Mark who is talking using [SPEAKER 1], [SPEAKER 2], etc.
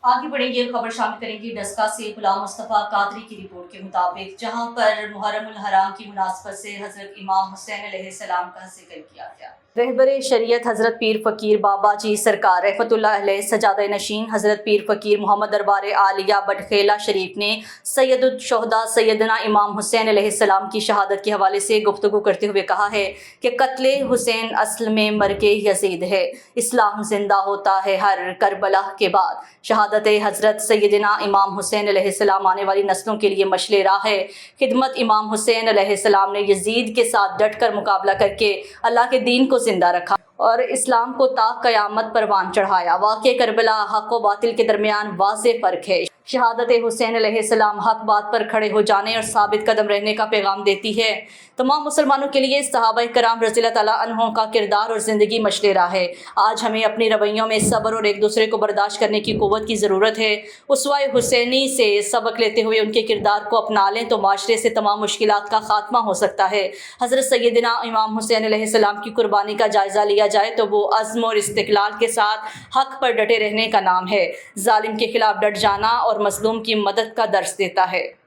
[SPEAKER 1] आगे बढ़ेंगे, खबर शामिल करेंगे डस्का से गुलाम मुस्तफ़ा कादरी की रिपोर्ट के मुताबिक, जहां पर मुहर्रम उल हराम की मुनासबत से हजरत इमाम हुसैन अलैहिस्सलाम का जिक्र किया गया। रहबर शरीयत हज़रत पीर फ़कीर बाबा जी सरकार रहमतुल्लाह अलैह सजादा नशीन हज़रत पीर फ़कीर मोहम्मद दरबार आलिया बटखेला शरीफ ने सैयदुल शोहदा सैयदना इमाम हुसैन अलैहिस्सलाम की शहादत के हवाले से गुफ्तगू करते हुए कहा है कि कत्ले हुसैन असल में मरके यजीद है। इस्लाम जिंदा होता है हर करबला के बाद। शहादत हज़रत सैयदना इमाम हुसैन अलैहिस्सलाम आने वाली नस्लों के लिए मशले राह है। खिदमत इमाम हुसैन अलैहिस्सलाम ने यजीद के साथ डट कर मुकाबला करके अल्लाह के दीन को जिंदा रखा और इस्लाम को ता क़यामत परवान चढ़ाया। वाक़े करबला हक़ व बातिल के दरमियान वाज़ेह फ़र्क है। शहादत हुसैन अलैहिस्सलाम हक बात पर खड़े हो जाने और साबित कदम रहने का पैगाम देती है। तमाम मुसलमानों के लिए सहाबा कराम रज़ियल्लाहु तआला अन्हुम का किरदार और ज़िंदगी मशले राह है। आज हमें अपने रवैयों में सब्र और एक दूसरे को बर्दाश्त करने की क़ुव्वत की ज़रूरत है। उसवा हुसैनी से सबक लेते हुए उनके किरदार को अपना लें तो माशरे से तमाम मुश्किलात का खात्मा हो सकता है। हज़रत सैयदना इमाम हुसैन अलैहिस्सलाम की कुर्बानी का जायज़ा लिया जाए तो वो अज़्म और इस्तिक़लाल के साथ हक़ पर डटे रहने का नाम है। ज़ालिम के खिलाफ डट जाना और मज़लूम की मदद का दर्स देता है।